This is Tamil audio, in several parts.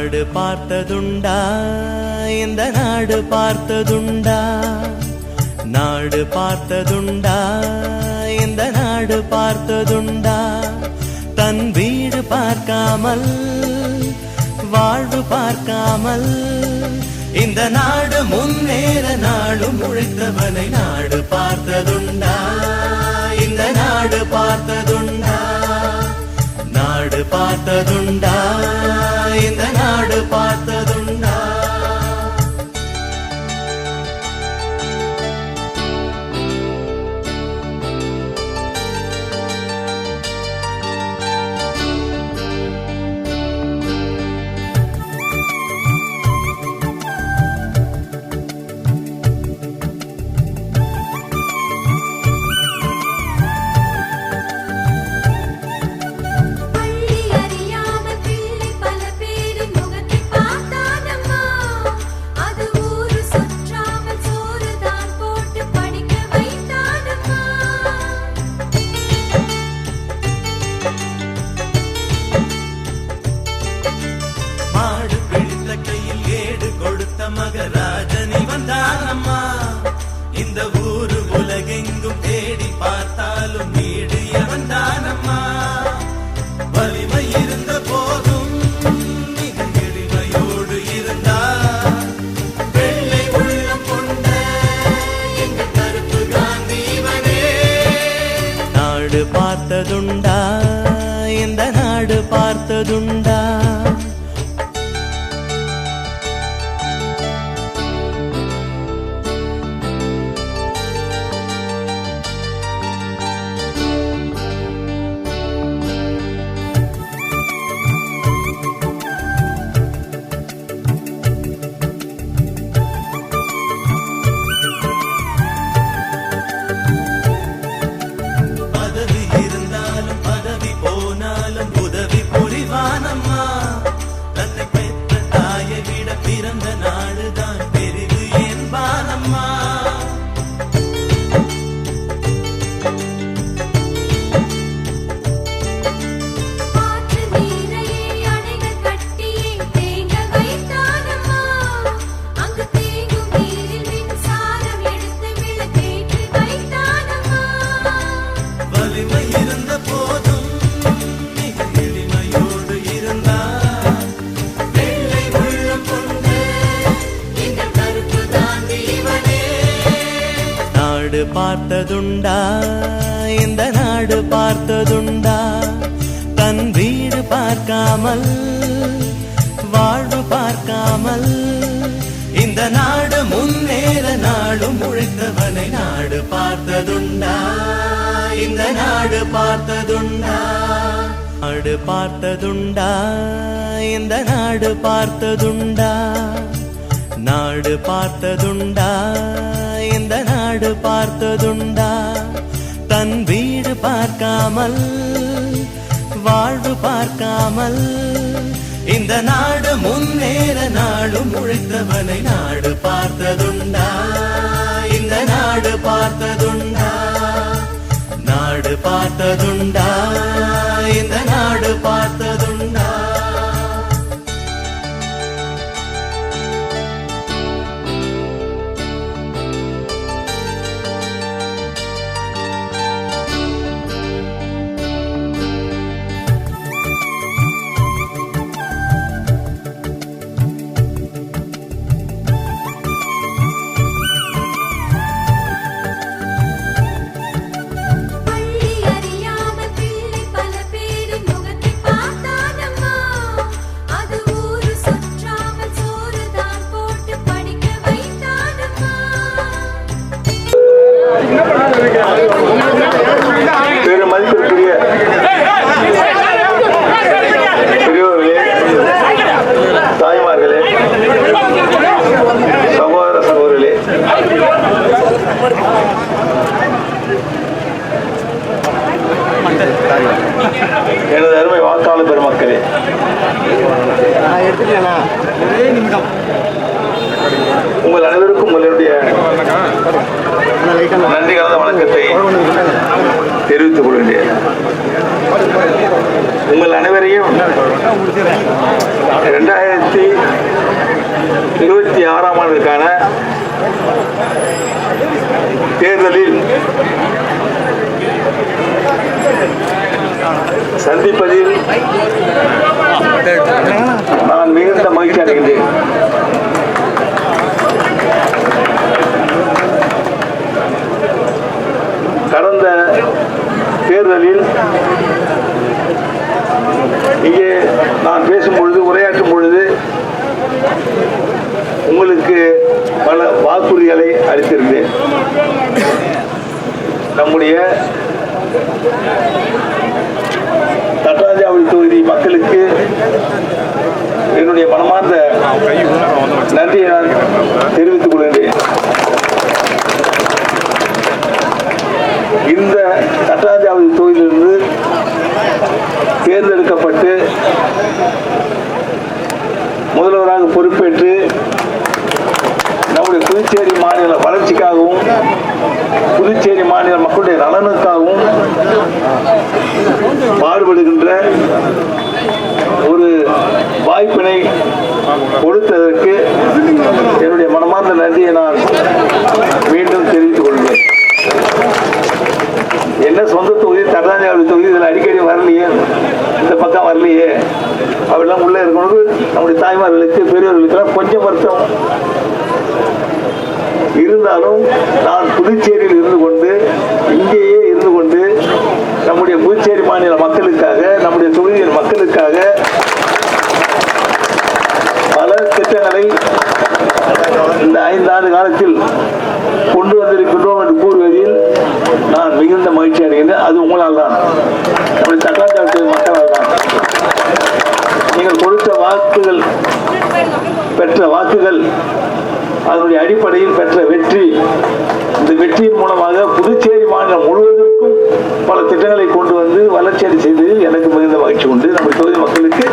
நாடு பார்த்ததுண்டா இந்த நாடு பார்த்ததுண்டா நாடு பார்த்ததுண்டா இந்த நாடு பார்த்ததுண்டா தன் வீடு பார்க்காமல் வாழ்வு பார்க்காமல் இந்த நாடு முன்னேற நாடும் உழைத்தவனை நாடு பார்த்ததுண்டா இந்த நாடு பார்த்ததுண்டா நாடு பார்த்ததுண்டா இந்த நாடு பார்த்ததுண்டா மகராஜனி வந்தானம்மா இந்த ஊரு உலகெங்கும் தேடி பார்த்தாலும் வீடு வந்தானம்மா வலிமை இருந்த போதும் மிக எளிமையோடு இருந்தார் வெள்ளை உள்ளம் கொண்ட எங்க கருப்பு காந்திவனே நாடு பார்த்ததுண்டா இந்த நாடு பார்த்ததுண்டா நாடு பார்த்ததுண்டா இந்த நாடு பார்த்ததுண்டா தன் வீடு பார்க்காமல் வாழ்வு பார்க்காமல் இந்த நாடு முன்னேற நாடும் உழைத்தவனை நாடு பார்த்ததுண்டா இந்த நாடு பார்த்ததுண்டா நாடு பார்த்ததுண்டா இந்த நாடு பார்த்ததுண்டா நாடு பார்த்ததுண்டா இந்த நாடு பார்த்ததுண்டா தன் வீடு பார்க்காமல் வாழ்வு பார்க்காமல் இந்த நாடு முன்னேற நாடும் உழைத்தவனை நாடு பார்த்ததுண்டா இந்த நாடு பார்த்ததுண்டா நாடு பார்த்ததுண்டா இந்த நாடு பார்த்ததுண்டா மதிப்பிற்குரிய பெரியோர்களே, தாய்மார்களே, சகோதர சகோதரிகளே, எனது அருமை வாக்காளர் பெருமக்களே, உங்கள் அனைவருக்கும் உங்களுடைய நன்றி கலந்த வணக்கத்தை தெரிவித்துக் கொள்கிறேன். உங்கள் அனைவரையும் 2023 உங்களுக்கு பல வாக்குறுதிகளை அளித்திருந்தேன். நம்முடைய தட்டாஞ்சாவடி தொகுதி மக்களுக்கு என்னுடைய மனமார்ந்த நன்றியை நான் தெரிவித்துக் கொள்கின்றேன். இந்த தட்டாஞ்சாவடி தொகுதியிலிருந்து தேர்ந்தெடுக்கப்பட்டு முதல்வராக பொறுப்பேற்று நம்முடைய புதுச்சேரி மாநில வளர்ச்சிக்காகவும் புதுச்சேரி மாநில மக்களுடைய நலனுக்காகவும் பாடுபடுகின்ற ஒரு வாய்ப்பினை கொடுத்ததற்கு என்னுடைய மனமார்ந்த நன்றியை நான் மீண்டும் தெரிவித்துக் கொள்கிறேன். என்ன சொந்த தொகுதி தட்டாஞ்சாவடி தொகுதி, இதில் அடிக்கடி வரலையே, இந்த பக்கம் வரலையே அப்படிலாம் உள்ள இருக்கணும். நம்முடைய தாய்மார்களுக்கு பெரியவர்களுக்கெல்லாம் கொஞ்சம் வருத்தம் இருந்தாலும் நான் புதுச்சேரியில் இருந்து கொண்டு இங்கேயே இருந்து கொண்டு நம்முடைய புதுச்சேரி மாநில மக்களுக்காக நம்முடைய தொகுதியின் மக்களுக்காக பல திட்டங்களை இந்த 5 ஆண்டு காலத்தில் கொண்டு வந்திருக்கின்றோம் என்று கூறுவதில் நான் மிகுந்த மகிழ்ச்சி அடைகின்றேன். அது உங்களால் தான், நம்முடைய தட்டாஞ்சாவடி மக்களால் தான். நீங்கள் கொடுத்த வாக்குகள், பெற்ற வாக்குகள், அதனுடைய அடிப்படையில் பெற்ற வெற்றி, இந்த வெற்றியின் மூலமாக புதுச்சேரி மாநிலம் முழுவதற்கும் பல திட்டங்களை கொண்டு வந்து வளர்ச்சி செய்ததில் எனக்கு மிகுந்த மகிழ்ச்சி உண்டு. நம்முடைய தொகுதி மக்களுக்கு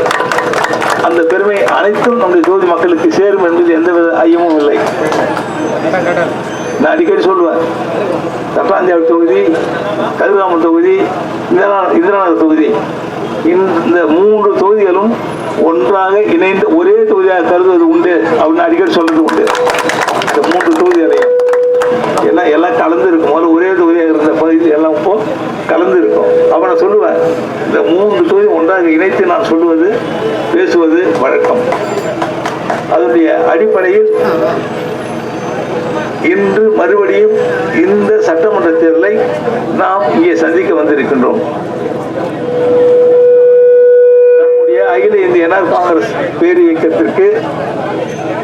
அந்த பெருமை அனைத்தும் நம்முடைய தொகுதி மக்களுக்கு சேரும் என்பதில் எந்தவித ஐயமும் இல்லை. நான் அடிக்கடி சொல்லுவேன், தட்டாஞ்சாவடி தொகுதி, கதிராமன் தொகுதி, இந்திரநகர் தொகுதி, இந்த 3 தொகுதிகளும் ஒன்றாக இணைந்து ஒரே தொகுதியாக கருதுவது உண்டு அப்படின்னு அடிக்கடி சொல்றது உண்டு. இந்த 3 தொகுதிகளையும் எல்லாம் கலந்து இருக்கும். போது ஒரே தொகுதியாக இருந்த பகுதி எல்லாம் இப்போ கலந்து இருக்கும். அப்ப நான் சொல்லுவேன், இந்த 3 தொகுதி ஒன்றாக இணைத்து நான் சொல்லுவது, பேசுவது வழக்கம். அதனுடைய அடிப்படையில் இன்று மறுபடியும் இந்த சட்டமன்ற தேர்தலை நாம் இங்கே சந்திக்க வந்திருக்கின்றோம். நம்முடைய அகில இந்திய என்ஆர் காங்கிரஸ் பேர் இயக்கத்திற்கு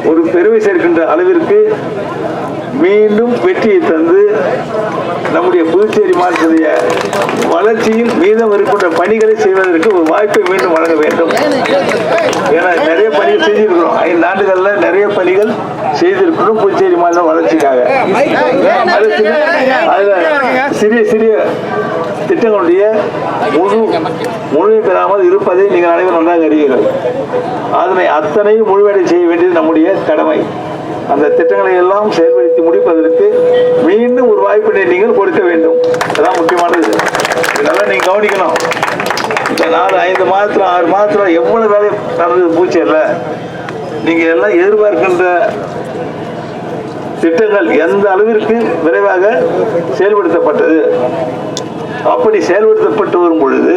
ஒரு பெருமை சேர்க்கின்ற அளவிற்கு மீண்டும் வெற்றியை தந்து நம்முடைய புதுச்சேரி மாநிலத்தினுடைய வளர்ச்சியில் மீதம் இருக்கின்ற பணிகளை செய்வதற்கு ஒரு வாய்ப்பை மீண்டும் வழங்க வேண்டும். ஏன்னா நிறைய பணிகள் செய்திருக்கிறோம், 5 ஆண்டுகள்ல நிறைய பணிகள் செய்திருக்கிறோம் புதுச்சேரி மாநில வளர்ச்சிக்காக. அதுல சிறிய சிறிய திட்டங்களுடைய முழுமை பெறாமல் இருப்பதை நீங்கள் அனைவரும் நன்றாக அறிவீர்கள். அதனை அத்தனையும் முழுமையடை செய்ய வேண்டியது நம்முடைய கடமை. அந்த திட்டங்களை எல்லாம் செயல்படுத்தி முடிப்பதற்கு மீண்டும் ஒரு வாய்ப்பினை நீங்கள் கொடுக்க வேண்டும். அதுதான் முக்கியமானது. இதெல்லாம் நீங்க கவனிக்கணும். இந்த 4-5 மாதத்துல 6 மாதத்துல எவ்வளவு வேலை நடந்தது பூச்சேரியில. நீங்க எல்லாம் எதிர்பார்க்கின்ற திட்டங்கள் எந்த அளவிற்கு விரைவாக செயல்படுத்தப்பட்டது. அப்படி செயல்படுத்தப்பட்டு வரும் பொழுது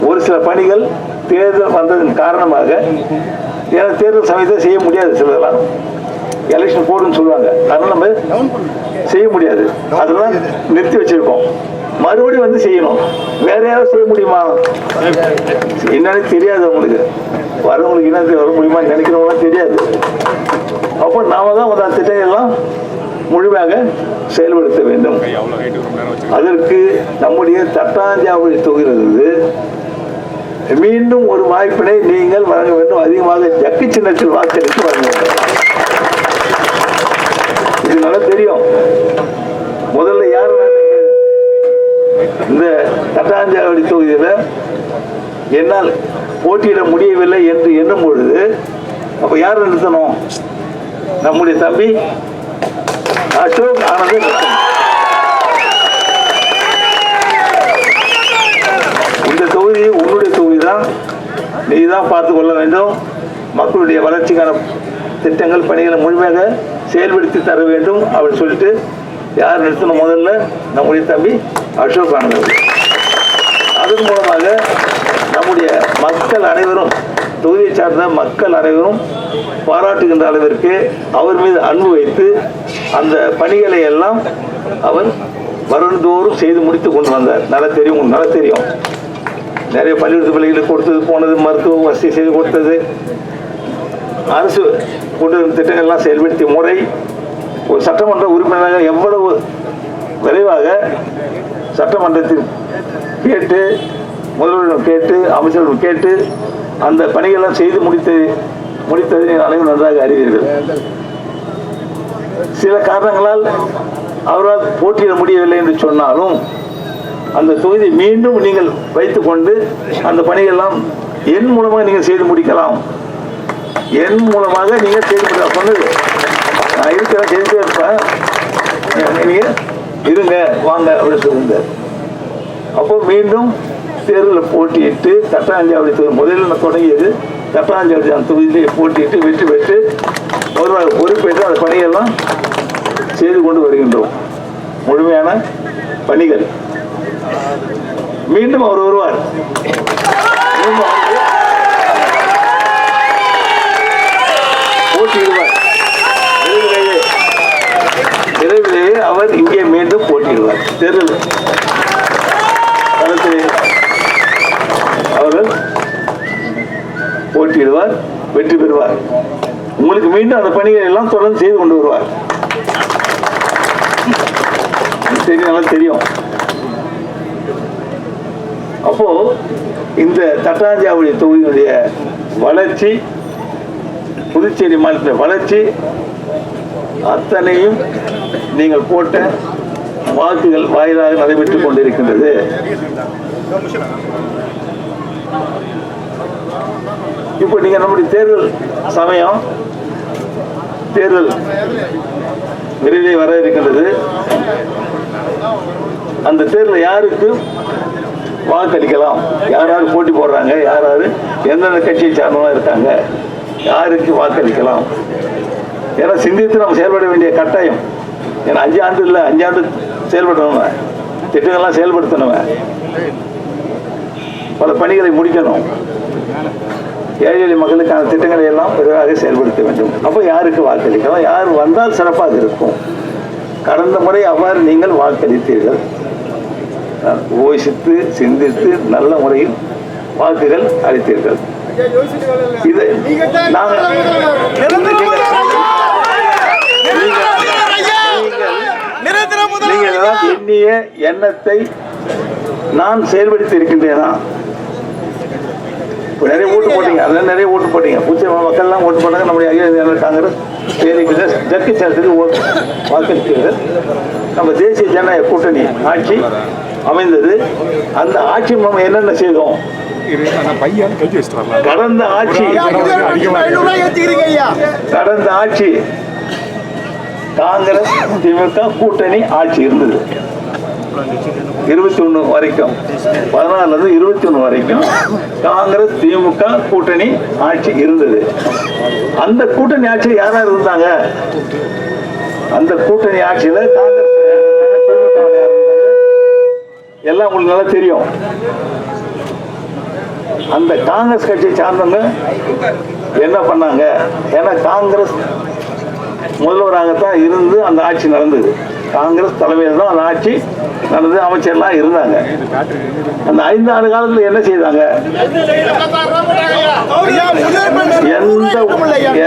ஒரு சில பணிகள் தேர்தல் வந்ததன் காரணமாக தேர்தல் சமயத்தை செய்ய முடியாது. சிலதெல்லாம் எலெக்ஷன் போடுன்னு சொல்லுவாங்க, அதனால நம்ம செய்ய முடியாது. அதெல்லாம் நிறுத்தி வச்சிருக்கோம். மறுபடியும் வந்து செய்யணும். வேற யாரும் செய்ய முடியுமா என்னன்னு தெரியாது. அவங்களுக்கு வரவங்களுக்கு என்ன வர முடியுமா நினைக்கிறவங்களாம் தெரியாது. அப்போ நாம தான் அந்த திட்டங்கள்லாம் முழுமையாக செயல்படுத்த வேண்டும். அதற்கு நம்முடைய தட்டாஞ்சாவடி தொகுதியிலிருந்து மீண்டும் ஒரு வாய்ப்பினை நீங்கள் வழங்க வேண்டும். அதிகமாக ஜக்கு சின்னத்தில் வாக்களித்து வழங்க வேண்டும். இது நல்லா தெரியும். முதல்ல யார் இந்த தட்டாஞ்சாவடி தொகுதியில என்னால் போட்டியிட முடியவில்லை என்று எண்ணும் பொழுது அப்ப யார் நிறுத்தணும்? நம்முடைய தம்பி அசோக் ஆனந்த். இந்த தொகுதி உன்னுடைய தொகுதி தான், நீ தான் பார்த்து கொள்ள வேண்டும். மக்களுடைய வளர்ச்சிக்கான திட்டங்கள் பணிகளை முழுமையாக செயல்படுத்தி தர வேண்டும் அப்படின்னு சொல்லிட்டு யார் நிறுத்தணும்? முதல்ல நம்முடைய தம்பி அசோக் ஆனந்த். அதன் மூலமாக நம்முடைய மக்கள் அனைவரும், தொகுதியை சார்ந்த மக்கள் அனைவரும் பாராட்டுகின்ற அளவிற்கு அவர் மீது அன்பு வைத்து அந்த பணிகளை எல்லாம் அவர் வருடந்தோறும் செய்து முடித்து கொண்டு வந்தார். நல்லா தெரியும், நல்லா தெரியும். நிறைய பள்ளிக்கூட பிள்ளைகளுக்கு கொடுத்தது, போனது, மருத்துவ வசதி செய்து கொடுத்தது, அரசு கொண்டு வரும் திட்டங்கள்லாம் செயல்படுத்திய முறை, ஒரு சட்டமன்ற உறுப்பினராக எவ்வளவு விரைவாக சட்டமன்றத்தில் கேட்டு, முதல்வரிடம் கேட்டு, அமைச்சரிடம் கேட்டு அந்த பணிகளெல்லாம் செய்து முடித்ததை நீங்கள் அனைவரும் நன்றாக அறிவீர்கள். சில காரணங்களால் அவரால் போட்டியிட முடியவில்லை என்று சொன்னாலும் அந்த தொகுதி மீண்டும் நீங்கள் வைத்துக்கொண்டு அந்த பணிகளெல்லாம் என் மூலமாக நீங்கள் செய்து முடிக்கலாம், என் மூலமாக நீங்கள் செய்து முடிக்கலாம் சொன்னது. நான் இருக்கிறேன், செய்துட்டே இருப்பேன், நீங்கள் இருங்க வாங்க அப்படின்னு சொல்லுங்க. அப்போ மீண்டும் தேர்தலில் போட்டியிட்டு தட்டாஞ்சாவடி தொகுதி முதலில் தொடங்கியது தட்டாஞ்சாவடி அந்த தொகுதியிலே போட்டியிட்டு வெற்றி பெற்று ஒருவர் பொறுப்பேற்று அந்த பணிகள்லாம் செய்து கொண்டு வருகின்றோம். முழுமையான பணிகள். மீண்டும் அவர் வருவார். போட்டியிடுவார். விரைவிலேயே அவர் இங்கே மீண்டும் போட்டியிடுவார். தேர்தல் களத்தில் அவர்கள் போட்டியிடுவார், வெற்றி பெறுவார். உங்களுக்கு மீண்டும் அந்த பணிகளை எல்லாம் தொடர்ந்து செய்து கொண்டு வருவார். நல்லா தெரியும். அப்போ இந்த தட்டாஞ்சாவடி தொகுதியினுடைய வளர்ச்சி, புதுச்சேரி மாநிலத்தின் வளர்ச்சி அத்தனையும் நீங்கள் போட்ட வாக்குகள் வாயிலாக நடைபெற்றுக் கொண்டிருக்கின்றது. இப்போ நீங்க நம்முடைய தேர்தல் சமயம், தேர்தல் விரைவில் வர இருக்கின்றது. அந்த தேர்தல் யாருக்கு வாக்களிக்கலாம், யார் யார் போட்டி போடுறாங்க, யார் யார் எந்தெந்த கட்சியை சார்ந்தவங்க இருக்காங்க, யாருக்கு வாக்களிக்கலாம் ஏன்னா சிந்தித்து நம்ம செயல்பட வேண்டிய கட்டாயம். ஏன்னா 5 ஆண்டு இல்லை, 5 ஆண்டு செயல்படணும், திட்டங்கள்லாம் செயல்படுத்தணும், பல பணிகளை முடிக்கணும், ஏழை எளிய மக்களுக்கான திட்டங்களை எல்லாம் விரைவாக செயல்படுத்த வேண்டும். அப்போ யாருக்கு வாக்களிக்கலாம், யார் வந்தால் சிறப்பாக இருக்கும். கடந்த முறை அவ்வாறு நீங்கள் வாக்களித்தீர்கள். யோசித்து சிந்தித்து நல்ல முறையில் வாக்குகள் அளித்தீர்கள். இதை நீங்கள் எண்ணிய எண்ணத்தை நான் செயல்படுத்தி இருக்கின்றேனா? நிறைய ஓட்டு போட்டீங்க, அதெல்லாம் நிறைய ஓட்டு போட்டீங்க. புதுச்சேரி மக்கள்லாம் ஓட்டு போட்டாங்க. நம்முடைய ஐயா காங்கிரஸ் ஜக்கு சேர்த்துக்கு வாக்களித்தீர்கள். நம்ம தேசிய ஜனநாயக கூட்டணி ஆட்சி அமைந்தது. அந்த ஆட்சி மூலம் என்னென்ன செய்தோம்? கடந்த ஆட்சி காங்கிரஸ் திமுக கூட்டணி ஆட்சி இருந்தது. 21 வரைக்கும், 14 21 வரைக்கும் காங்கிரஸ் திமுக கூட்டணி ஆட்சி இருந்தது. அந்த கூட்டணி ஆட்சியில் யாரா இருந்தாங்க? அந்த கூட்டணி ஆட்சியில காங்கிரஸ் எல்லாம் உங்களுக்கு நல்லா தெரியும். அந்த காங்கிரஸ் கட்சியை சார்ந்தவங்க என்ன பண்ணாங்க? ஏன்னா காங்கிரஸ் முதல்வராகத்தான் இருந்து அந்த ஆட்சி நடந்தது. காங்கிரஸ் தலைமையில் தான் அந்த ஆட்சி நடந்தது. அமைச்சர்லாம் இருந்தாங்க. அந்த 5 ஆண்டு காலத்தில் என்ன செய்தாங்க?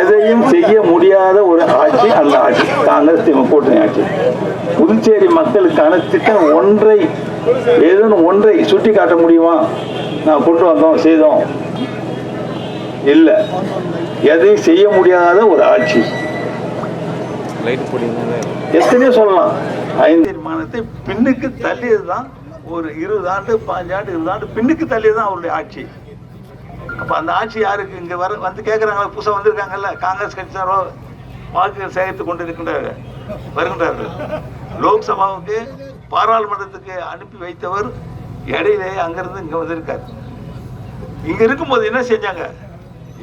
எதையும் செய்ய முடியாத ஒரு ஆட்சி அந்த ஆட்சி, காங்கிரஸ் திமுக கூட்டணி ஆட்சி. புதுச்சேரி மக்களுக்கான திட்டம் ஏதேனும் ஒன்றை சுட்டி காட்ட முடியுமா? நான் கொண்டு வந்தோம், செய்தோம்? இல்ல. எதையும் செய்ய முடியாத ஒரு ஆட்சி. எத்தனையோ சொல்லலாம். 5 தீர்மானத்தை பின்னுக்கு தள்ளியதுதான். ஒரு 20 ஆண்டு 15 ஆண்டு 20 ஆண்டு பின்னுக்கு தள்ளியதுதான் அவருடைய ஆட்சி. அப்ப அந்த ஆட்சி யாருக்கு? இங்க வந்து கேட்கறாங்களா, புதுசா வந்திருக்காங்கல்ல, காங்கிரஸ் கட்சியாரோ வாக்குகள் சேகரித்து கொண்டிருக்கின்றார்கள், வருகின்றார்கள். லோக்சபாவுக்கு பாராளுமன்றத்துக்கு அனுப்பி வைத்தவர் இடையிலே அங்கிருந்து இங்க வந்திருக்காரு. இங்க இருக்கும்போது என்ன செஞ்சாங்க?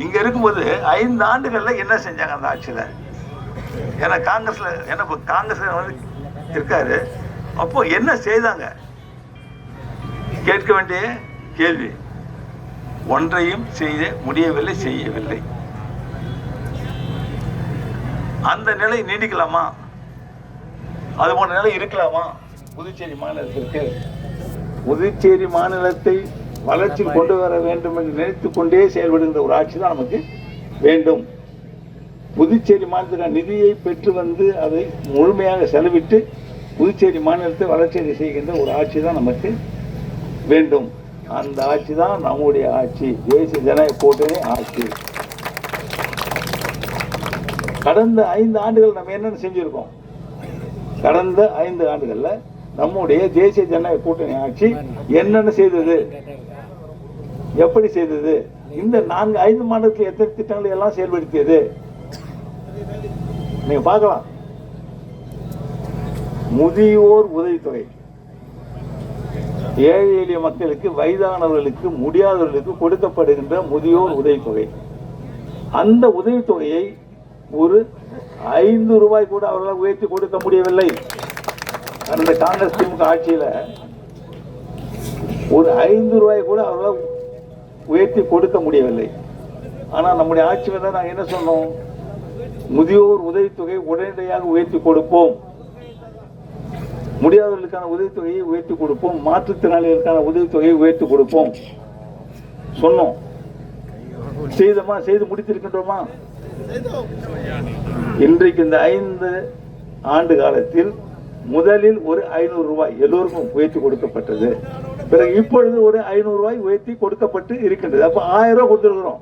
இங்க இருக்கும்போது 5 ஆண்டுகள்ல என்ன செஞ்சாங்க அந்த ஆட்சியில? ஏன்னா காங்கிரஸ்ல வந்து இருக்காரு. அப்போ என்ன செய்தாங்க? கேட்க வேண்டிய கேள்வி. ஒன்றையும் செய்யவில்லை. அந்த நிலை நீடிக்கலாமா? அது போன்ற நிலை இருக்கலாமா புதுச்சேரி மாநிலத்திற்கு? புதுச்சேரி மாநிலத்தை வளர்ச்சி கொண்டு வர வேண்டும் என்று நினைத்துக் கொண்டே செயல்படுகின்ற ஒரு ஆட்சி தான் நமக்கு வேண்டும். புதுச்சேரி மாநிலத்துக்கான நிதியை பெற்று வந்து அதை முழுமையாக செலவிட்டு புதுச்சேரி மாநிலத்தை வளர்ச்சி செய்கின்ற ஒரு ஆட்சி தான் நமக்கு வேண்டும். அந்த ஆட்சி தான் நம்முடைய ஆட்சி, தேசிய ஜனநாயக கூட்டணி ஆட்சி. கடந்த 5 ஆண்டுகள் நம்ம என்னென்ன செஞ்சிருக்கோம்? கடந்த 5 ஆண்டுகள்ல நம்முடைய தேசிய ஜனநாயக கூட்டணி ஆட்சி என்னென்ன செய்தது, எப்படி செய்தது, இந்த 4-5 மாநிலத்தில் எத்தனை திட்டங்களை எல்லாம் செயல்படுத்தியது நீங்க பார்க்கலாம். முதியோர் உதவித்தொகை, ஏழை எளிய மக்களுக்கு, வயதானவர்களுக்கு, முடியாதவர்களுக்கு கொடுக்கப்படுகின்ற முதியோர் உதவித்தொகை. அந்த உதவித்தொகையை ஒரு 5 ரூபாய் கூட அவர்களால் உயர்த்தி கொடுக்க முடியவில்லை. அந்த காங்கிரஸ் திமுக ஆட்சியில் ஒரு 5 ரூபாய் கூட அவர்களால் உயர்த்தி கொடுக்க முடியவில்லை. ஆனால் நம்முடைய ஆட்சியில் தான் நாங்கள் என்ன சொன்னோம்? முதியோர் உதவித்தொகை உடனடியாக உயர்த்தி கொடுப்போம், முடியாதவர்களுக்கான உதவித்தொகையை உயர்த்தி கொடுப்போம், மாற்றுத்திறனாளிகளுக்கான உதவித்தொகையை உயர்த்தி கொடுப்போம் சொன்னோம். செய்தோமா? செய்து முடித்திருக்கின்றோமா? இன்றைக்கு இந்த 5 ஆண்டு காலத்தில் முதலில் ஒரு 500 ரூபாய் எல்லோருக்கும் உயர்த்தி கொடுக்கப்பட்டது. பிறகு இப்பொழுது ஒரு 500 ரூபாய் உயர்த்தி கொடுக்கப்பட்டு இருக்கின்றது. அப்ப 1000 ரூபாய் கொடுத்துருக்கிறோம்.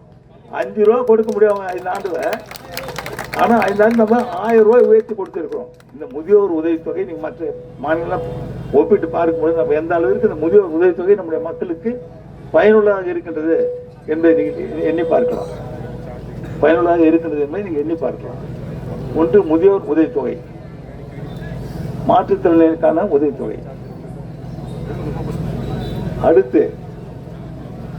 5 ரூபாய் கொடுக்க முடியாம 5 ஆண்டுல, ஆனா 5 ஆண்டு நம்ம 1000 ரூபாய் உயர்த்தி கொடுத்திருக்கிறோம். இந்த முதியோர் உதவித்தொகை நீங்க மற்ற மாநிலம் ஒப்பிட்டு பார்க்கும்போது நம்ம எந்த அளவிற்கு இந்த முதியோர் உதவித்தொகை நம்முடைய மக்களுக்கு பயனுள்ளதாக இருக்கின்றது என்பதை நீங்கள் எண்ணி பார்க்கலாம். பயனுள்ளதாக இருக்கின்றது என்பதை நீங்க எண்ணி பார்க்கலாம். ஒன்று முதியோர் உதவித்தொகை, மாற்றுத்திறனாளிகளுக்கான உதவித்தொகை. அடுத்து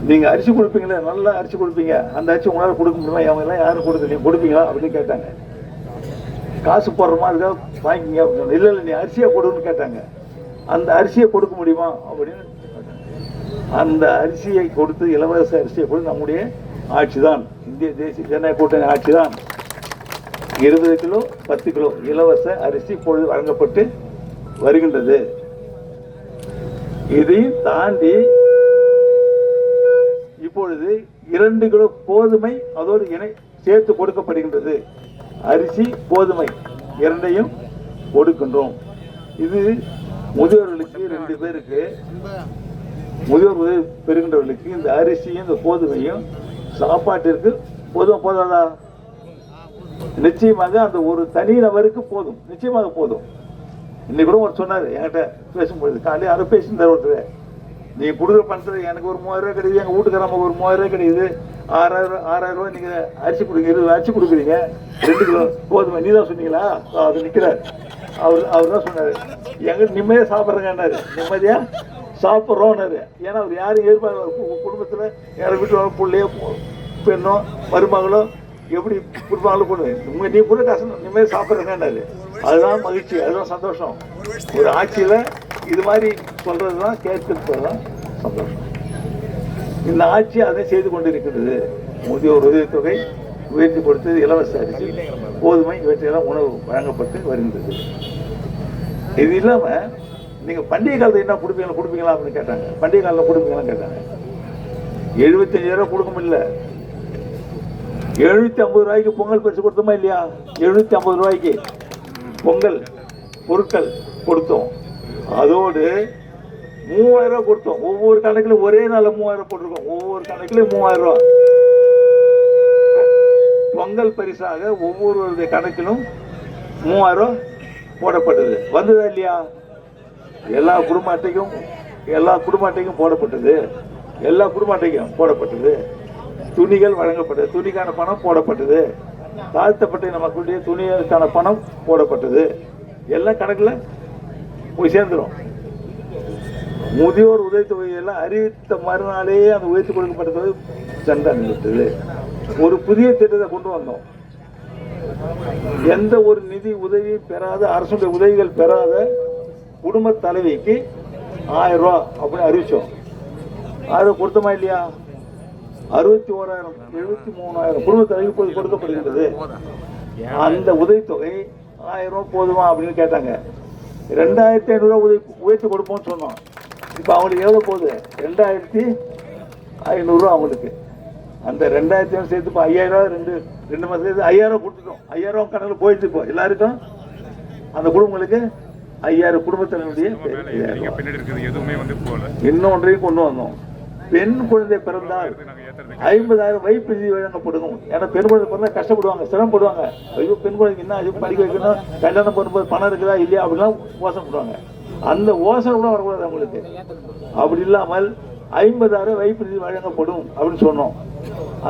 நீங்க அரிசி கொடுப்பீங்களா, நல்லா அரிசி கொடுப்பீங்க, அந்த அரிசி உங்களால் கொடுக்க முடியுமா? அவங்க எல்லாம் யாரும் கொடுக்க, நீங்க கொடுப்பீங்களா அப்படின்னு கேட்டாங்க. காசு போடுற மாதிரி இருக்கா, வாங்கிங்க. இல்லை இல்லை, நீ அரிசியை கொடுன்னு கேட்டாங்க. அந்த அரிசியை கொடுக்க முடியுமா அப்படின்னு அந்த அரிசியை கொடுத்து, இலவச அரிசியை கொடுத்து நம்முடைய ஆட்சி தான், இந்திய தேசிய ஜனநாயக கூட்டணி ஆட்சி தான். 20 கிலோ 10 கிலோ இலவச அரிசி இப்பொழுது வழங்கப்பட்டு வருகின்றது. இதையும் தாண்டி இப்பொழுது 2 கிலோ கோதுமை அதோடு இணை சேர்த்து கொடுக்கப்படுகின்றது. அரிசி கோதுமை இரண்டையும் கொடுக்கின்றோம். இது முதியோர்களுக்கு 2 பேருக்கு முதியோர் உதவி பெறுகின்றவர்களுக்கு இந்த அரிசியும் இந்த கோதுமையும் சாப்பாட்டிற்கு போதாதா? நிச்சயமாக அந்த ஒரு தனி நபருக்கு போதும், நிச்சயமாக போதும். இன்னைக்கு கூட ஒரு சொன்னார் என்கிட்ட பேசும்பொழுது, காலையில் யாரும் பேசியிருந்தார் ஒருத்தர், நீ கொடுக்குற பணத்துல எனக்கு ஒரு 3000 ரூபாய் கிடையாது, எங்கள் வீட்டுக்காரமாக ஒரு 3000 ரூபாய் கிடையாது, 6000 ரூபாய் நீங்கள் அரிசி கொடுக்குறீங்க, 20 அரிசி கொடுக்குறீங்க, 2 கிலோ கோதுமை நீ தான் சொன்னீங்களா? அது நிற்கிறார். அவர் தான் சொன்னார், எங்க நிம்மதியாக சாப்பிட்றேங்கன்னாரு. நிம்மதியாக சாப்பிட்றோன்னாரு. ஏன்னா அவர் யாரும் எதிர்பார்க்க, குடும்பத்தில் யாரும் வீட்டு பிள்ளையோ பெண்ணோ மருமகளோ எப்படி கொடுப்பாங்களோ கொடுவேன், உங்க நீ கூட காசு நிம்மதியாக சாப்பிட்றேங்கன்னாரு. அதுதான் மகிழ்ச்சி, அதுதான் சந்தோஷம். ஒரு ஆட்சியில் இது மாதிரி சொல்றது தான், கேட்கிறது தான் சந்தோஷம். இந்த ஆட்சி அதை செய்து கொண்டிருக்கிறது. முதியோர் உதவித்தொகை உயர்த்தி கொடுத்தது, இலவச அரிசி கோதுமை இவற்றையெல்லாம் உணவு வழங்கப்பட்டு வருகின்றது. இது இல்லாம நீங்க பண்டிகை காலத்தில் என்ன கொடுப்பீங்களா அப்படின்னு கேட்டாங்க. பண்டிகை காலத்தில் கொடுப்பீங்களான்னு கேட்டாங்க. 75,000 ரூபாய் கொடுக்க முடியல. 750 ரூபாய்க்கு பொங்கல் பரிசு கொடுத்தோமா இல்லையா? 750 ரூபாய்க்கு பொங்கல் பொருட்கள் கொடுத்தோம். அதோடு 3000 ரூபாய் கொடுத்தோம். ஒவ்வொரு கணக்கிலும் ஒரே நாள் 3000 போட்டிருக்கோம். ஒவ்வொரு கணக்கிலும் 3000 ரூபாய் பொங்கல் பரிசாக ஒவ்வொருவருடைய கணக்கிலும் 3000 ரூபாய் போடப்பட்டது. வந்ததா இல்லையா? எல்லா குடும்ப அட்டைக்கும் போடப்பட்டது. எல்லா குடும்ப அட்டைக்கும் போடப்பட்டது. துணிகள் வழங்கப்பட்டது, துணிக்கான பணம் போடப்பட்டது. தாழ்த்தப்பட்ட மக்களுடைய துணிகளுக்கான பணம் போடப்பட்டது. எல்லாம் கணக்கில் போய் சேர்ந்துடும். முதியோர் உதவித்தொகை எல்லாம் அறிவித்த மறுநாளே அந்த உயர்த்தி கொடுக்கப்பட்டது சென்றது. ஒரு புதிய திட்டத்தை கொண்டு வந்தோம். எந்த ஒரு நிதி உதவி பெறாத, அரசுடைய உதவிகள் பெறாத குடும்ப தலைவிக்கு 1000 ரூபாய் அப்படின்னு அறிவிச்சோம். அதை கொடுத்தோமா இல்லையா? 61,000 73,000 குடும்ப தலைவிக்கு கொடுக்கப்படுகின்றது. அந்த உதவித்தொகை 1000 ரூபாய் போதுமா அப்படின்னு கேட்டாங்க. 2500 ரூபாய் உயர்த்தி கொடுப்போம்னு சொன்னோம். இப்போ அவங்களுக்கு எவ்வளோ போகுது? 2500 ரூபா அவங்களுக்கு. அந்த 2000 சேர்த்து இப்போ 5000 ரெண்டு மாதம் சேர்த்து 5000 கொடுத்துட்டோம். 5000 கணக்கில் போயிட்டு இப்போ எல்லாருக்கும் அந்த குடும்பங்களுக்கு 5000 குடும்பத்தினுடைய இன்னொன்றையும் கொண்டு வந்தோம். பெண் குழந்தை பிறந்தால் 50,000 வைப்பு நிதி வழங்கப்படும். ஏன்னா பெண் குழந்தை பிறந்தா கஷ்டப்படுவாங்க, சிரமப்படுவாங்க. ஐயோ பெண் குழந்தைக்கு என்ன அது படிக்க வைக்கணும், கல்யாணம் பண்ணும்போது பணம் இருக்குதா இல்லையா அப்படிலாம் யோசனைப்படுவாங்க. அந்த யோசனை கூட வரக்கூடாது அவங்களுக்கு. அப்படி இல்லாமல் 50,000 வைப்பு நிதி வழங்கப்படும் அப்படின்னு சொன்னோம்.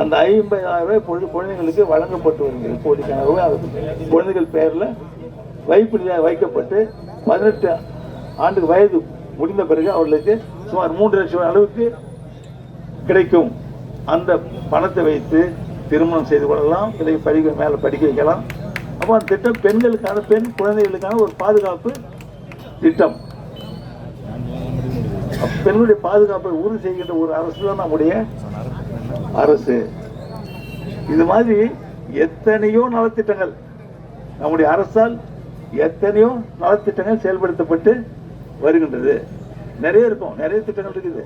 அந்த 50,000 இப்பொழுது குழந்தைங்களுக்கு வழங்கப்பட்டு வருகிறது. கோடிக்கணக்கான ரூபாய் குழந்தைகள் பெயரில் வைப்பு நிதியாக வைக்கப்பட்டு 18 ஆண்டு வயது முடிந்த பிறகு அவர்களுக்கு சுமார் 3 லட்சம் அளவுக்கு கிடைக்கும். அந்த பணத்தை வைத்து திருமணம் செய்து கொள்ளலாம், பிள்ளைங்க மேலே படிக்க வைக்கலாம். அப்போ அந்த திட்டம் பெண்களுக்கான, பெண் குழந்தைகளுக்கான ஒரு பாதுகாப்பு திட்டம். பெண்களுடைய பாதுகாப்பை உறுதி செய்கின்ற ஒரு அரசு தான் நம்முடைய அரசு. இது மாதிரி எத்தனையோ நலத்திட்டங்கள் நம்முடைய அரசால் எத்தனையோ நலத்திட்டங்கள் செயல்படுத்தப்பட்டு வருகின்றது. நிறைய இருக்கும், நிறைய திட்டங்கள் இருக்குது,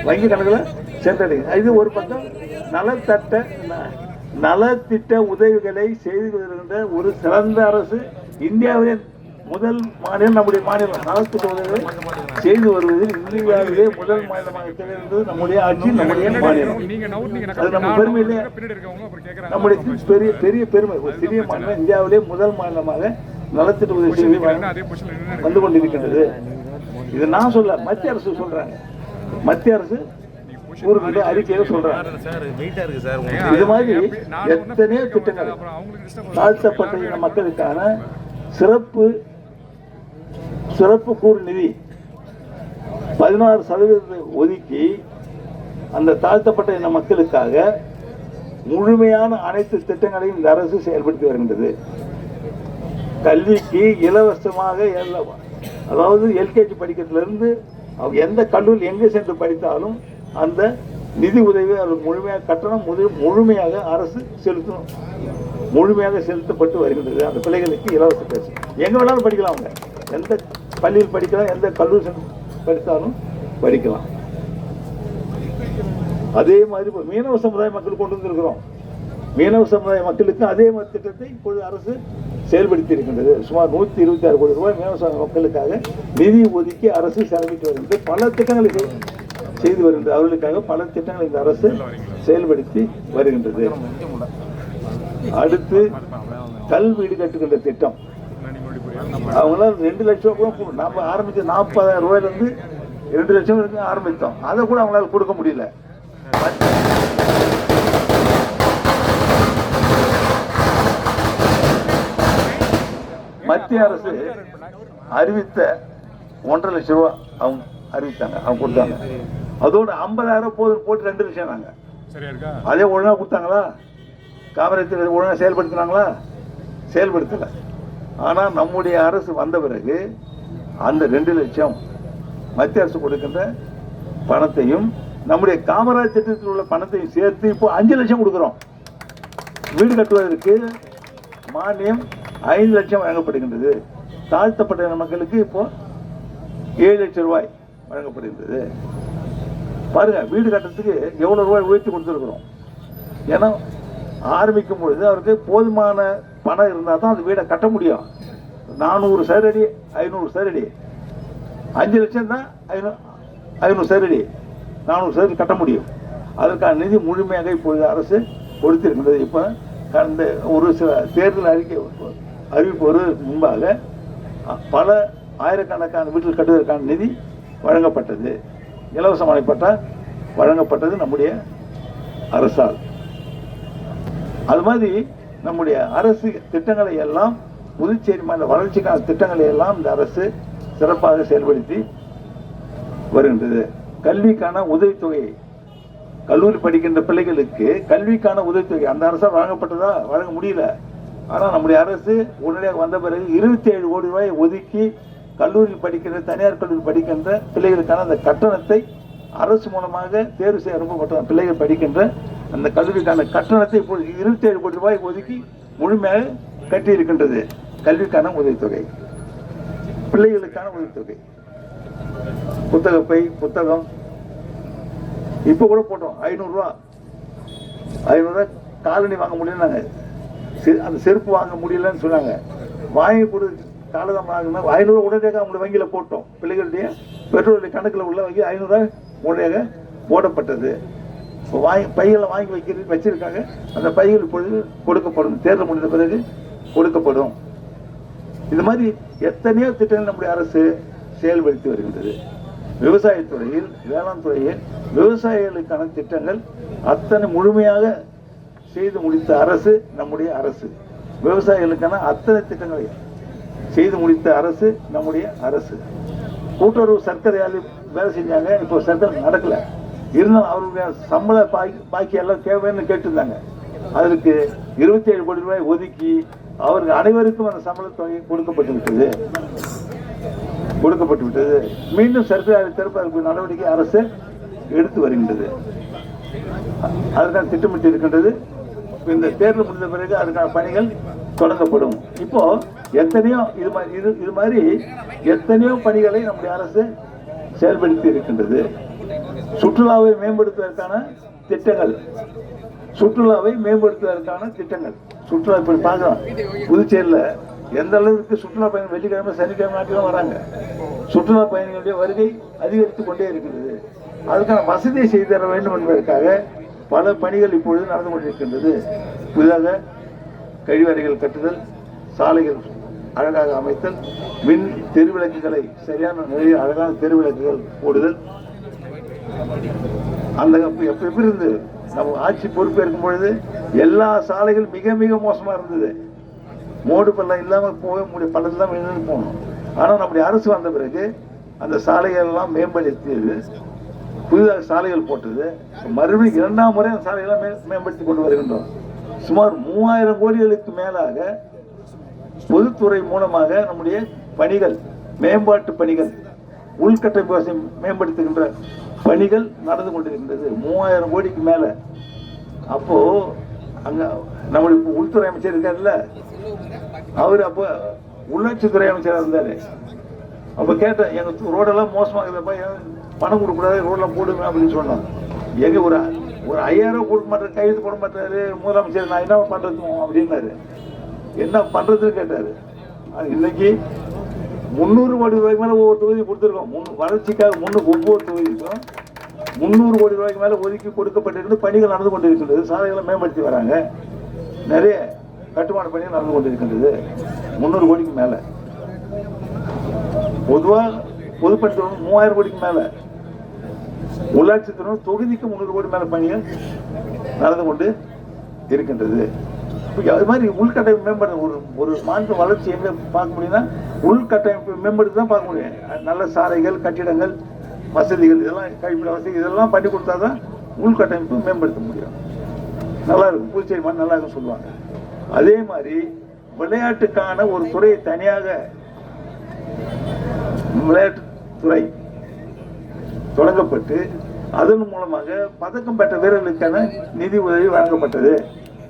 வங்கி கணக்கில் சென்றடையுது. இது ஒரு பக்கம் நலத்திட்ட உதவிகளை செய்து வருகின்ற ஒரு சிறந்த அரசு. இந்தியாவிலே முதல் மாநிலம் நம்முடைய மாநிலம். நலத்திட்ட உதவிகளை செய்து வருவதில் இந்தியாவிலே முதல் மாநிலமாக திகழ்ந்தது நம்முடைய ஆட்சி, நம்முடைய மாநிலம். அது நம்ம பெருமையிலே நம்முடைய பெரிய பெரிய பெருமை. ஒரு சிறிய மாநிலம் இந்தியாவிலே முதல் மாநிலமாக நலத்திட்ட உதவி வந்து கொண்டிருக்கின்றது. இது நான் சொல்ல, மத்திய அரசு சொல்றாங்க. மத்திய அரசு கூறுகின்ற அறிக்கையில சொல்றாங்க. இது மாதிரி எத்தனையோ திட்டங்கள் தாழ்த்தப்பட்ட மக்களுக்கான சிறப்பு கூறு நிதி 16% ஒதுக்கி அந்த தாழ்த்தப்பட்ட இன மக்களுக்காக முழுமையான அனைத்து திட்டங்களையும் இந்த அரசு செயல்படுத்தி வருகின்றது. கல்விக்கு இலவசமாக அதாவது எல்கேஜி படிக்கிறதுலேருந்து எந்த கல்லூரி எங்கே சென்று படித்தாலும் அந்த நிதி உதவி அவர்கள் முழுமையாக கட்டணம் முழுமையாக அரசு முழுமையாக செலுத்தப்பட்டு வருகின்றது. அந்த பிள்ளைகளுக்கு இலவச பேசு எங்கே வேணாலும் படிக்கலாம். அவங்க எந்த பள்ளியில் படிக்கலாம், எந்த கல்லூரி சென்று படித்தாலும் படிக்கலாம். அதே மாதிரி இப்போ மீனவ சமுதாய மக்கள் கொண்டு வந்திருக்கிறோம். மீனவ சமுதாய மக்களுக்கு அதே மாதிரி திட்டத்தை இப்பொழுது அரசு செயல்படுத்தி இருக்கின்றது. சுமார் 126 கோடி ரூபாய் மீனவ சமுதாய மக்களுக்காக நிதி ஒதுக்கி அரசு செலவிட்டு வருகின்றது. பல திட்டங்களை செய்து வருகின்றது. அவர்களுக்காக பல திட்டங்களை இந்த அரசு செயல்படுத்தி வருகின்றது. அடுத்து கல்வீடு கட்டுகின்ற திட்டம். அவங்களாம் 2 லட்சம் கூட நம்ம ஆரம்பிச்ச 40,000 ரூபாயிலிருந்து 2 லட்சம் வரைக்கும் ஆரம்பித்தோம். அதை கூட அவங்களால கொடுக்க முடியல. மத்திய அரசு அறிவித்த 1.5 லட்சம் ரூபாய் அவங்க அறிவித்தாங்க, அவங்க கொடுத்தாங்க. அதோட 50,000 போட்டு 2 லட்சம் நாங்க. அதே ஒழுங்கா கொடுத்தாங்களா? காமராஜர் ஒழுங்கா செயல்படுத்தினாங்களா? செயல்படுத்தல. ஆனா நம்முடைய அரசு வந்த பிறகு அந்த 2 லட்சம் மத்திய அரசு கொடுக்கின்ற பணத்தையும் நம்முடைய காமராஜ் திட்டத்தில் உள்ள பணத்தையும் சேர்த்து இப்போ 5 லட்சம் கொடுக்கிறோம். வீடு கட்டுவதற்கு மானியம் 5 லட்சம் வழங்கப்படுகின்றது. தாழ்த்தப்பட்ட மக்களுக்கு இப்போ 7 லட்சம் ரூபாய் வழங்கப்படுகின்றது. பாருங்க, வீடு கட்டுறதுக்கு எவ்வளவு ரூபாய் உயர்த்தி கொடுத்துருக்குறோம். ஏன்னா ஆரம்பிக்கும் பொழுது அவருக்கு போதுமான பணம் இருந்தால் தான் அந்த வீடை கட்ட முடியும். 400 சதுரடி 500 சதுரடி 5 லட்சம் தான் 500 சதுரடி 400 சதுரடி கட்ட முடியும். அதற்கான நிதி முழுமையாக இப்பொழுது அரசு கொடுத்திருக்கின்றது. இப்போ கடந்த ஒரு சில தேர்தல் அறிவிப்பு முன்பாக பல ஆயிரக்கணக்கான வீட்டில் கட்டுவதற்கான நிதி வழங்கப்பட்டது. இலவச மனைப்பட்டா வழங்கப்பட்டது நம்முடைய அரசால். அது மாதிரி நம்முடைய அரசு திட்டங்களை எல்லாம், புதுச்சேரி மாநில வளர்ச்சிக்கான திட்டங்களை எல்லாம் இந்த அரசு சிறப்பாக செயல்படுத்தி வருகின்றது. கல்விக்கான உதவித்தொகை, கல்லூரி படிக்கின்ற பிள்ளைகளுக்கு கல்விக்கான உதவித்தொகை அந்த அரசால் வழங்கப்பட்டதா? வழங்க முடியல. ஆனால் நம்முடைய அரசு உடனடியாக வந்த பிறகு 27 கோடி ரூபாய் ஒதுக்கி கல்லூரியில் படிக்கின்ற, தனியார் கல்லூரி படிக்கின்ற பிள்ளைகளுக்கான அந்த கட்டணத்தை அரசு மூலமாக தேர்வு செய்ய அனுப்பப்பட்ட பிள்ளைகள் படிக்கின்ற அந்த கல்விக்கான கட்டணத்தை இப்போது 27 கோடி ரூபாய் ஒதுக்கி முழுமையாக கட்டி இருக்கின்றது. கல்விக்கான உதவித்தொகை, பிள்ளைகளுக்கான உதவித்தொகை, புத்தகப்பை, புத்தகம் இப்போ கூட போட்டோம் 500 ரூபா 500 காலணி வாங்க முடியலன்னாங்க. அந்த செருப்பு வாங்க முடியலன்னு சொன்னாங்க. வாங்கி கொடு காலதான் வாங்கினா 500 உடனடியாக அவங்க வங்கியில் போட்டோம். பிள்ளைகளுடைய பெற்றோருடைய கணக்கில் உள்ள வங்கி 500 உடனடியாக போடப்பட்டது. இப்போ பைகளை வாங்கி வச்சிருக்காங்க. அந்த பைகள் இப்பொழுது கொடுக்கப்படும். தேர்தல் முடிந்த பிறகு கொடுக்கப்படும். இது மாதிரி எத்தனையோ திட்டங்கள் நம்முடைய அரசு செயல்படுத்தி வருகின்றது. விவசாயத்துறையில், வேளாண் துறையில் விவசாயிகளுக்கான திட்டங்கள் அத்தனை முழுமையாக செய்து முடித்த அரசு நம்முடைய அரசு. விவசாயிகளுக்கான அத்தனை திட்டங்களை செய்து முடித்த அரசு நம்முடைய அரசு. கூட்டுறவு சர்க்கரை ஆலை வேலை செஞ்சாங்க. இப்போ சர்க்கரை நடக்கல. இருந்தாலும் அவருடைய சம்பள பாக்கி எல்லாம் தேவைன்னு கேட்டிருந்தாங்க. அதற்கு 27 கோடி ரூபாய் ஒதுக்கி அவருக்கு அனைவருக்கும் அந்த சம்பள தொகை கொடுக்கப்பட்டு விட்டது. மீண்டும் சர்க்கரை ஆலை திறப்பதற்கு நடவடிக்கை அரசு எடுத்து வருகின்றது. அதற்கான திட்டமிட்டு இருக்கின்றது. இந்த தேர்தல் முடிந்த பிறகு அதுக்கான பணிகள் தொடங்கப்படும். இப்போ எத்தனையோ இது மாதிரி எத்தனையோ பணிகளை நம்முடைய அரசு செயல்படுத்தி இருக்கின்றது. சுற்றுலாவை மேம்படுத்துவதற்கான திட்டங்கள், சுற்றுலா இப்படி பார்க்கலாம். புதுச்சேரியில் எந்த அளவுக்கு சுற்றுலா பயணிகள் வெள்ளிக்கிழமை சனிக்கிழமை நாட்டிலும் வராங்க. சுற்றுலா பயணிகளுடைய வருகை அதிகரித்து கொண்டே இருக்கிறது. அதுக்கான வசதியை செய்து தர வேண்டும் என்பதற்காக பல பணிகள் இப்பொழுது நடந்து கொண்டிருக்கின்றது. புதிதாக கழிவறைகள் கட்டுதல், சாலைகள் அழகாக அமைத்தல், மின் தெருவிளக்குகளை சரியான நிலையில் அழகான தெருவிளக்குகள் போடுதல். அந்த எப்படி இருந்து நம்ம ஆட்சி பொறுப்பேற்கும் பொழுது எல்லா சாலைகளும் மிக மிக மோசமா இருந்தது. மோடு பள்ளம் இல்லாம போக முடியும், பள்ளத்தில் தான் விழுந்து போகணும். ஆனால் நம்முடைய அரசு வந்த பிறகு அந்த சாலைகள் எல்லாம் மேம்படுத்தியது. புதிதாக சாலைகள் போட்டது. மறுபடியும் 2ஆம் முறை அந்த சாலைகளை மேம்படுத்தி கொண்டு வருகின்றோம். சுமார் 3000 கோடிகளுக்கு மேலாக பொதுத்துறை மூலமாக நம்முடைய பணிகள், மேம்பாட்டு பணிகள், உள்கட்டமைப்பு வசதி மேம்படுத்துகின்ற பணிகள் நடந்து கொண்டிருக்கின்றது. 3000 கோடிக்கு மேல. அப்போ அங்க நம்முடைய உள்துறை அமைச்சர் இருக்காருல்ல, அவர் அப்போ உள்ளாட்சித்துறை அமைச்சராக இருந்தாரு. அப்ப கேட்டேன், எங்க ரோடெல்லாம் மோசமாக இருக்குதுப்பா, பணம் கொடுக்கூடாது, ரோடெல்லாம் போடுங்க அப்படின்னு சொன்னோம். எங்க ஒரு 5000 கொடுக்க மாட்டாரு, கையெழுத்து போட மாட்டாரு முதலமைச்சர். நான் என்ன பண்றது அப்படின்னாரு. என்ன பண்றதுன்னு கேட்டாரு. இன்னைக்கு 300 கோடி ரூபாய்க்கு மேல ஒவ்வொரு தொகுதி கொடுத்துருக்கோம். வளர்ச்சிக்காக ஒவ்வொரு தொகுதிக்கும் 300 கோடி ரூபாய்க்கு மேல ஒதுக்கி கொடுக்கப்பட்டிருந்து பணிகள் நடந்து கொண்டிருக்கின்றது. சாலைகளை மேம்படுத்தி வராங்க. நிறைய கட்டுமான பணிகள் நடந்து கொண்டிருக்கின்றது. 300 கோடிக்கு மேல. பொதுவாக பொதுப்பணித்துறை 3000 கோடிக்கு மேல. உள்ளாட்சித்துறை தொகுதிக்கு 300 கோடி மேல பணிகள் நடந்து கொண்டு இருக்கின்றது. அது மாதிரி உள்கட்டமைப்பு மேம்படுத்த ஒரு மாநில வளர்ச்சி எங்க பார்க்க முடியும்னா உள்கட்டமைப்பு மேம்படுத்தி தான் பார்க்க முடியும். நல்ல சாலைகள், கட்டிடங்கள், வசதிகள், இதெல்லாம் கழிப்பிட வசதி இதெல்லாம் பண்ணி கொடுத்தாதான் உள்கட்டமைப்பு மேம்படுத்த முடியும். நல்லா இருக்கும். புதுச்சேரி மாதிரி நல்லா இருக்கும் சொல்லுவாங்க. அதே மாதிரி விளையாட்டுக்கான ஒரு துறையை தனியாக விளையாட்டுத்துறை தொடங்கப்பட்டு அதன் மூலமாக பதக்கம் பெற்ற வீரர்களுக்கான நிதி உதவி வழங்கப்பட்டது.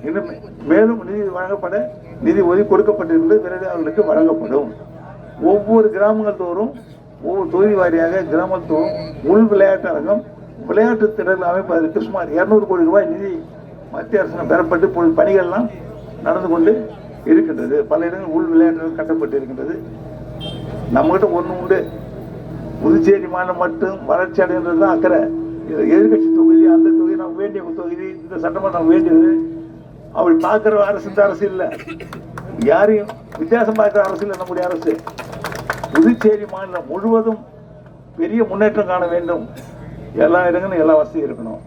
இன்னும் மேலும் நிதி உதவி கொடுக்கப்பட்டிருக்கிறது. பிறகு அவர்களுக்கு வழங்கப்படும். ஒவ்வொரு கிராமங்கள் தோறும், ஒவ்வொரு தொகுதி வாரியாக கிராமங்கள் தோறும் உள் விளையாட்டு அரங்கம், விளையாட்டு திட்டங்கள் அமைப்பதற்கு சுமார் 200 கோடி ரூபாய் நிதி மத்திய அரசு பெறப்பட்டு பணிகள்லாம் நடந்து கொண்டு இருக்கின்றது. பல இடங்கள் உள் விளையாட்டுகள் கட்டப்பட்டு இருக்கின்றது. நம்மகிட்ட ஒன்று உண்டு, புதுச்சேரி மாநிலம் மட்டும் வளர்ச்சி அடைகின்றது தான் அக்கறை. எதிர்கட்சி தொகுதி, அந்த தொகுதி நம்ம வேண்டிய தொகுதி, இந்த சட்டமன்றம் வேண்டியது அப்படி பார்க்கிற அரசு இந்த அரசு இல்லை. யாரையும் வித்தியாசம் பார்க்கிற அரசு இல்லை நம்முடைய அரசு. புதுச்சேரி மாநிலம் முழுவதும் பெரிய முன்னேற்றம் காண வேண்டும். எல்லா இடங்களும் எல்லா வசதியும் இருக்கணும்.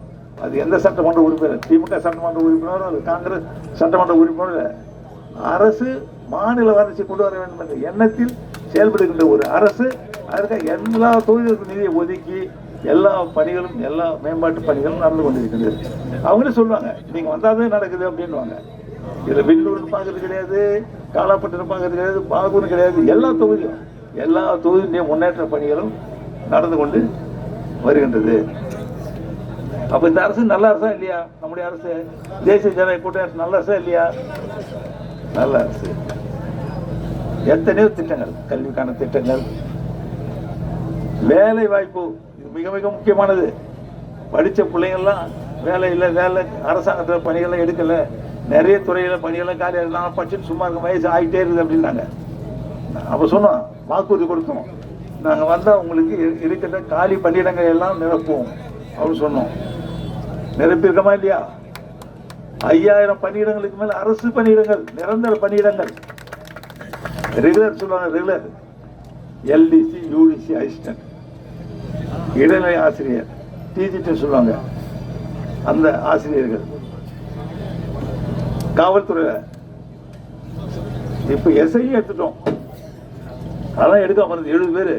அது எந்த சட்டமன்ற உறுப்பினர், திமுக சட்டமன்ற உறுப்பினரும் அது காங்கிரஸ் சட்டமன்ற உறுப்பினரும், அரசு மாநில வளர்ச்சி கொண்டு வர வேண்டும் என்ற எண்ணத்தில் செயல்படுகின்ற ஒரு அரசு. அதற்காக எல்லா தொகுதிகளுக்கும் நிதியை ஒதுக்கி எல்லா பணிகளும், எல்லா மேம்பாட்டு பணிகளும் நடந்து கொண்டிருக்கின்றது. அவங்களே சொல்லுவாங்க, நீங்க வந்தாதான் நடக்குது அப்படின்வாங்க. இதுல வில்லூர் பார்க்கறது கிடையாது, காலாப்பட்டினம் பார்க்கறது கிடையாது, பாகூர் கிடையாது. எல்லா தொகுதியுடைய முன்னேற்ற பணிகளும் நடந்து கொண்டு வருகின்றது. அப்ப இந்த அரசு நல்ல அரசா இல்லையா? நம்முடைய அரசு தேசிய ஜனநாயக கூட்டணி அரசு நல்ல அரசா இல்லையா? நல்ல அரசு. எத்தனையோ திட்டங்கள், கல்விக்கான திட்டங்கள், வேலை வாய்ப்பு, இது மிக மிக முக்கியமானது. படித்த பிள்ளைங்கள்லாம் வேலை இல்லை, வேலை அரசாங்கத்தில் பணிகள்லாம் எடுக்கலை, நிறைய துறையில் பணிகள்லாம் காலியாக இருந்தாலும் படிச்சுட்டு சும்மா இருக்க வயசு ஆகிட்டே இருக்குது அப்படின்னாங்க. அப்போ சொன்னோம், வாக்குறுதி கொடுத்தோம், நாங்கள் வந்தால் உங்களுக்கு இருக்கிற காலி பணியிடங்கள் எல்லாம் நிரப்புவோம் அப்படின்னு சொன்னோம். நிரப்பியிருக்கோமா இல்லையா? 5000 பணியிடங்களுக்கு மேலே அரசு பணியிடங்கள், நிரந்தர பணியிடங்கள், ரெகுலர் சொல்லுவாங்க, ரெகுலர் எல்டிசி, யூடிசி, அசிஸ்டன்ட், இடைநிலை ஆசிரியர், டிஜிட்டு சொல்லுவாங்க, அந்த ஆசிரியர்கள். காவல்துறையில் இப்போ எஸ்ஐ எடுத்துட்டோம், அதெல்லாம் எடுக்காம 70 பேர்,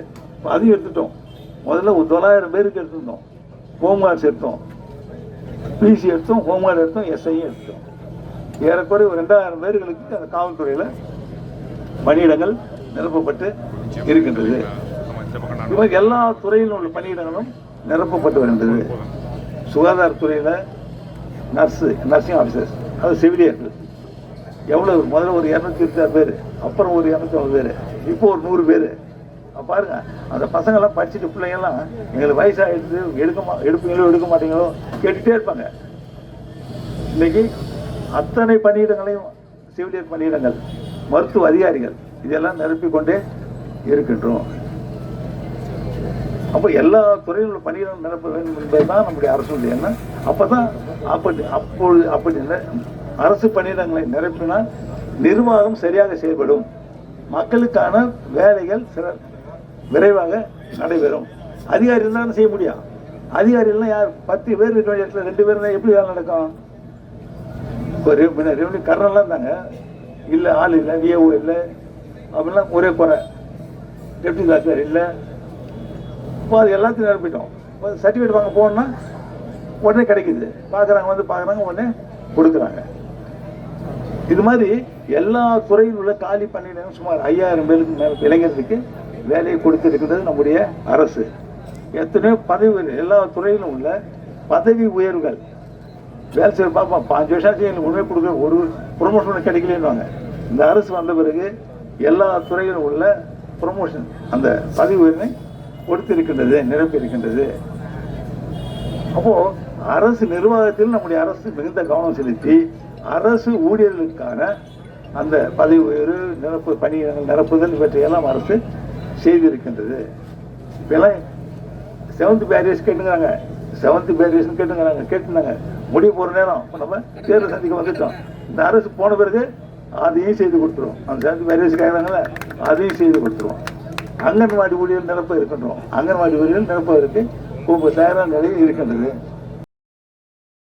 அதையும் எடுத்துட்டோம். முதல்ல ஒரு 900 பேருக்கு எடுத்துருந்தோம். ஹோம்கார்ட்ஸ் எடுத்தோம், பிசி எடுத்தோம், ஹோம்கார்டு எடுத்தோம், எஸ்ஐயும் எடுத்தோம். ஏறக்குறைய ஒரு 2000 பேர்களுக்கு அந்த காவல்துறையில் பணியிடங்கள் நிரப்பப்பட்டு இருக்கின்றது. இவங்க எல்லா துறையிலும் உள்ள பணியிடங்களும் நிரப்பப்பட்டு வருகின்றது. சுகாதாரத்துறையில் நர்சிங் ஆஃபீஸர்ஸ், அது செவிலியர்கள் எவ்வளோ, முதல்ல ஒரு 226 பேர், அப்புறம் ஒரு 250 பேர், இப்போ ஒரு 100 பேர். பாருங்க, அந்த பசங்கள்லாம் படிச்சுட்டு பிள்ளைங்கள்லாம் எங்களுக்கு வயசாகிடுது, எடுப்பீங்களோ எடுக்க மாட்டீங்களோ கேட்டுகிட்டே இருப்பாங்க. இன்னைக்கு அத்தனை பணியிடங்களையும் செவிலியர் பணியிடங்கள், மருத்துவ அதிகாரிகள் இதெல்லாம் நிரப்பிக்கொண்டே இருக்கின்றோம். அப்போ எல்லா துறையில் உள்ள பணியிடம் நிரப்ப வேண்டும் என்பதுதான் நம்முடைய அரசுடைய எண்ணம். அப்போதான் அப்படி அரசு பணியிடங்களை நிரப்பினால் நிர்வாகம் சரியாக செயல்படும், மக்களுக்கான வேலைகள் விரைவாக நடைபெறும். அதிகாரி இருந்தாலும் செய்ய முடியும். அதிகாரிகள்லாம் யார் 10 பேர் இருக்க வேண்டிய இடத்துல 2 பேர் இருந்தால் எப்படி வேலை நடக்கும்? இப்போ ரெவன்யூ கர்னல்லாம் இருந்தாங்க, இல்லை ஆள் இல்லை, விஏஓ இல்லை, அப்படிலாம் ஒரே குறை, டெப்டி கலெக்டர் இல்லை. இப்போ அது எல்லாத்தையும் நிரப்பிட்டோம். இப்போ சர்டிஃபிகேட் வாங்க போகணுன்னா உடனே கிடைக்குது, பார்க்குறாங்க, வந்து பார்க்குறாங்க, உடனே கொடுக்குறாங்க. இது மாதிரி எல்லா துறையில் உள்ள காலி பணியிடங்கள் சுமார் 5000 பேருக்கு மேலே இளைஞர்களுக்கு வேலையை கொடுத்திருக்கிறது நம்முடைய அரசு. எத்தனையோ பதவி, எல்லா துறையிலும் உள்ள பதவி உயர்வுகள், வேலை செய்ய பார்ப்போம், 5 வருஷம் எங்களுக்கு உண்மை கொடுக்குற ஒரு ப்ரொமோஷன் கிடைக்கலன்னுவாங்க. இந்த அரசு வந்த பிறகு எல்லா துறையிலும் உள்ள ப்ரொமோஷன், அந்த பதவி உயர்வை கொடுத்திருக்கின்றது, நிரப்பி இருக்கின்றது. அப்போ அரசு நிர்வாகத்தில் நம்முடைய அரசு மிகுந்த கவனம் செலுத்தி அரசு ஊழியர்களுக்கான அந்த பதவி உயர்வு, நிரப்பு, பணியிடங்கள் நிரப்புதல் இவற்றையெல்லாம் அரசு செய்திருக்கின்றது. இப்பெல்லாம் 7th பேரியர்ஸ் கேட்டுங்கிறாங்க, 7th பேரியர்ஸ் கேட்டுனாங்க முடிய போகிற நேரம். இப்போ நம்ம தேர்தல் சந்திக்க வந்துட்டோம். இந்த அரசு போன பிறகு அதையும் செய்து கொடுத்துருவோம். அந்த 7th பேரியர்ஸ் கேட்குறாங்களே, அதையும் செய்து கொடுத்துருவோம். அங்கன்வாடி ஊழியர் நிரப்ப இருக்கின்றோம். அங்கன்வாடி ஊழியர் நிரப்பதற்கு தயாரான நிலையில் இருக்கின்றது.